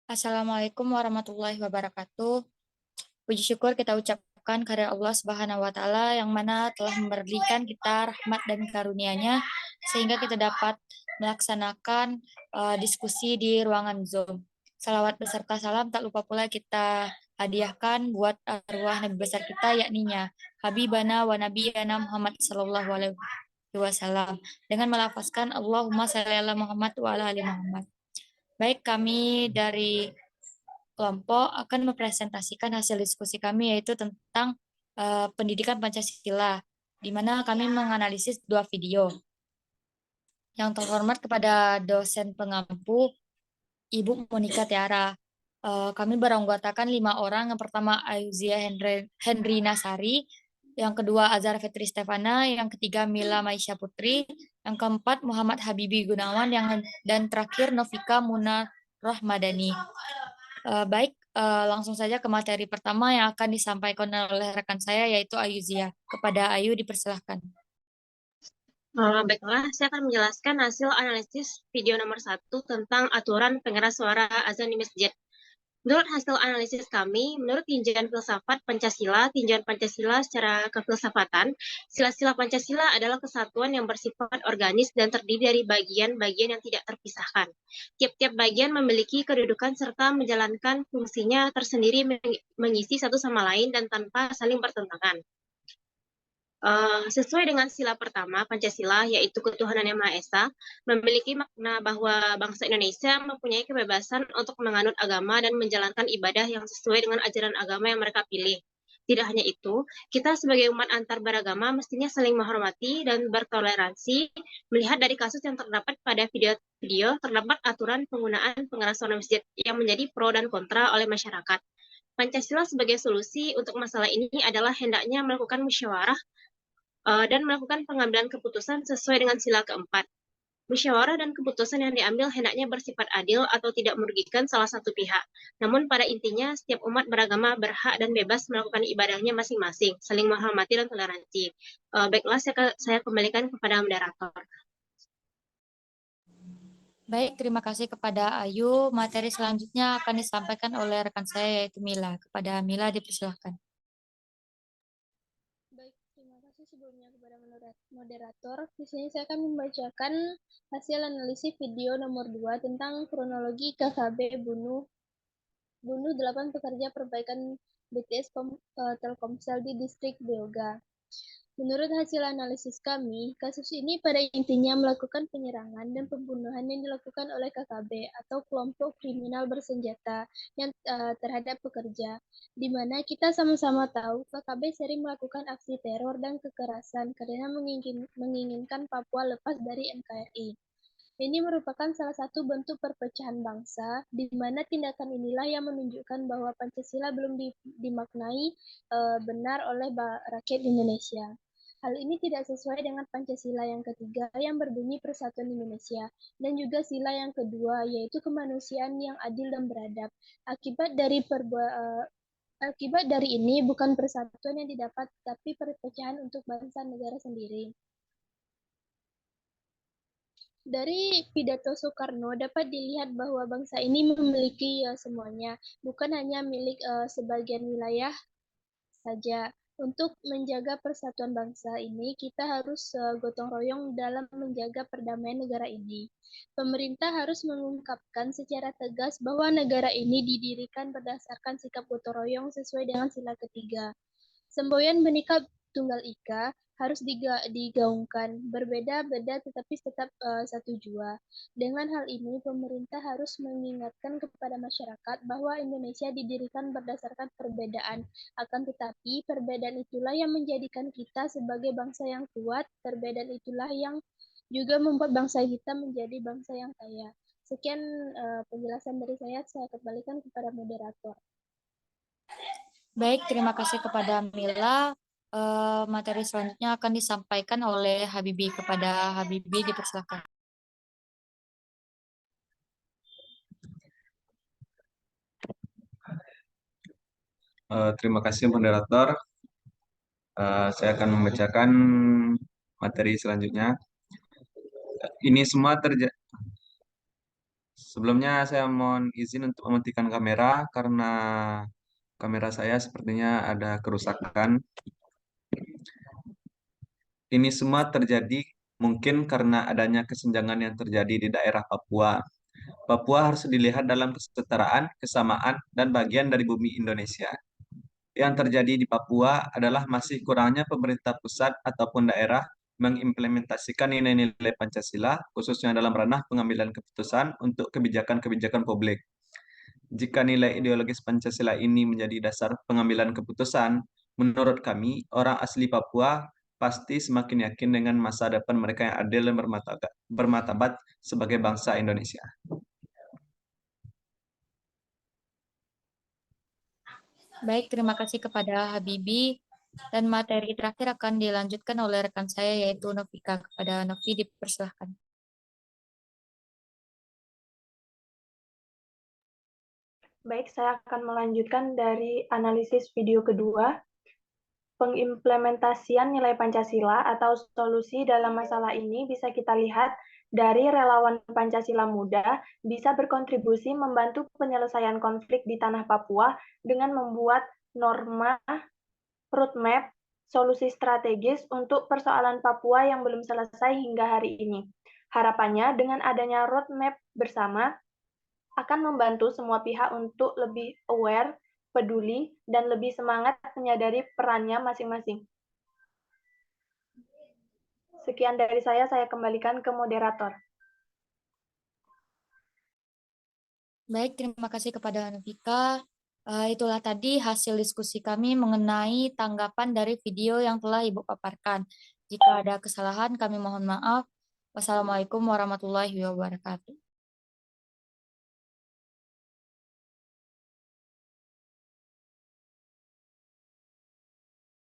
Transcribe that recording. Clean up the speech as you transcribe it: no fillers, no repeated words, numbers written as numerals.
Assalamualaikum warahmatullahi wabarakatuh. Puji syukur kita ucapkan kepada Allah Subhanahu wa Ta'ala yang mana telah memberikan kita rahmat dan karunia-Nya sehingga kita dapat melaksanakan diskusi di ruangan Zoom. Salawat beserta salam tak lupa pula kita hadiahkan buat arwah Nabi besar kita yakninya Habibana wa Nabiyana Muhammad sallallahu alaihi wasallam dengan melafazkan Allahumma shalli ala Muhammad wa ala ali Muhammad. Baik, kami dari kelompok akan mempresentasikan hasil diskusi kami yaitu tentang pendidikan Pancasila, di mana kami menganalisis dua video. Yang terhormat kepada dosen pengampu Ibu Monika Tiara. Kami beranggotakan 5 orang. Yang pertama Ayuzia Henry Nasari, yang kedua Azhar Fitri Stefana, yang ketiga Mila Maisha Putri, yang keempat Muhammad Habibi Gunawan, dan terakhir Novika Muna Rohmadani. Baik, langsung saja ke materi pertama yang akan disampaikan oleh rekan saya yaitu Ayuzia. Kepada Ayu dipersilahkan. Baiklah, saya akan menjelaskan hasil analisis video nomor 1 tentang aturan pengeras suara azan di masjid. Menurut hasil analisis kami, menurut tinjauan filsafat tinjauan Pancasila secara kefilsafatan, sila-sila Pancasila adalah kesatuan yang bersifat organis dan terdiri dari bagian-bagian yang tidak terpisahkan. Tiap-tiap bagian memiliki kedudukan serta menjalankan fungsinya tersendiri mengisi satu sama lain dan tanpa saling bertentangan. Sesuai dengan sila pertama Pancasila, yaitu ketuhanan yang Maha Esa, memiliki makna bahwa bangsa Indonesia mempunyai kebebasan untuk menganut agama dan menjalankan ibadah yang sesuai dengan ajaran agama yang mereka pilih. Tidak hanya itu, kita sebagai umat antar beragama mestinya saling menghormati dan bertoleransi. Melihat dari kasus yang terdapat pada video, terdapat aturan penggunaan pengeras suara masjid yang menjadi pro dan kontra oleh masyarakat. Pancasila sebagai solusi untuk masalah ini adalah hendaknya melakukan musyawarah dan melakukan pengambilan keputusan sesuai dengan sila keempat. Musyawarah dan keputusan yang diambil hendaknya bersifat adil atau tidak merugikan salah satu pihak. Namun pada intinya setiap umat beragama berhak dan bebas melakukan ibadahnya masing-masing, saling menghormati dan toleransi. Baiklah, saya kembalikan kepada moderator. Baik, terima kasih kepada Ayu. Materi selanjutnya akan disampaikan oleh rekan saya yaitu Mila. Kepada Mila dipersilahkan. Baik, terima kasih sebelumnya kepada moderator. Di sini saya akan membacakan hasil analisis video nomor 2 tentang kronologi KKB bunuh 8 pekerja perbaikan BTS Telkomsel di distrik Beoga. Menurut hasil analisis kami, kasus ini pada intinya melakukan penyerangan dan pembunuhan yang dilakukan oleh KKB atau kelompok kriminal bersenjata yang terhadap pekerja, di mana kita sama-sama tahu KKB sering melakukan aksi teror dan kekerasan karena menginginkan Papua lepas dari NKRI. Ini merupakan salah satu bentuk perpecahan bangsa, di mana tindakan inilah yang menunjukkan bahwa Pancasila belum dimaknai benar oleh rakyat Indonesia. Hal ini tidak sesuai dengan Pancasila yang ketiga yang berbunyi Persatuan Indonesia, dan juga sila yang kedua yaitu kemanusiaan yang adil dan beradab. Akibat dari ini bukan persatuan yang didapat, tapi perpecahan untuk bangsa negara sendiri. Dari pidato Soekarno dapat dilihat bahwa bangsa ini memiliki semuanya, bukan hanya milik sebagian wilayah saja. Untuk menjaga persatuan bangsa ini, kita harus gotong royong dalam menjaga perdamaian negara ini. Pemerintah harus mengungkapkan secara tegas bahwa negara ini didirikan berdasarkan sikap gotong royong sesuai dengan sila ketiga. Semboyan Bhinneka Tunggal Ika harus digaungkan, berbeda-beda tetapi tetap satu jua. Dengan hal ini, pemerintah harus mengingatkan kepada masyarakat bahwa Indonesia didirikan berdasarkan perbedaan. Akan tetapi, perbedaan itulah yang menjadikan kita sebagai bangsa yang kuat, perbedaan itulah yang juga membuat bangsa kita menjadi bangsa yang kaya. Sekian penjelasan dari saya kembalikan kepada moderator. Baik, terima kasih kepada Mila. Materi selanjutnya akan disampaikan oleh Habibi. Kepada Habibi dipersilakan. Terima kasih moderator. Saya akan membacakan materi selanjutnya. Ini semua terjadi. Sebelumnya saya mohon izin untuk mematikan kamera karena kamera saya sepertinya ada kerusakan. Ini semua terjadi mungkin karena adanya kesenjangan yang terjadi di daerah Papua. Papua harus dilihat dalam kesetaraan, kesamaan, dan bagian dari bumi Indonesia. Yang terjadi di Papua adalah masih kurangnya pemerintah pusat ataupun daerah mengimplementasikan nilai-nilai Pancasila, khususnya dalam ranah pengambilan keputusan untuk kebijakan-kebijakan publik. Jika nilai ideologis Pancasila ini menjadi dasar pengambilan keputusan, menurut kami, orang asli Papua pasti semakin yakin dengan masa depan mereka yang adil dan bermartabat sebagai bangsa Indonesia. Baik, terima kasih kepada Habibi. Dan materi terakhir akan dilanjutkan oleh rekan saya, yaitu Novika. Kepada Novi, dipersilahkan. Baik, saya akan melanjutkan dari analisis video kedua. Pengimplementasian nilai Pancasila atau solusi dalam masalah ini bisa kita lihat dari relawan Pancasila Muda bisa berkontribusi membantu penyelesaian konflik di tanah Papua dengan membuat norma, roadmap, solusi strategis untuk persoalan Papua yang belum selesai hingga hari ini. Harapannya dengan adanya roadmap bersama akan membantu semua pihak untuk lebih aware, peduli, dan lebih semangat menyadari perannya masing-masing. Sekian dari saya kembalikan ke moderator. Baik, terima kasih kepada Novika. Itulah tadi hasil diskusi kami mengenai tanggapan dari video yang telah Ibu paparkan. Jika ada kesalahan, kami mohon maaf. Wassalamualaikum warahmatullahi wabarakatuh.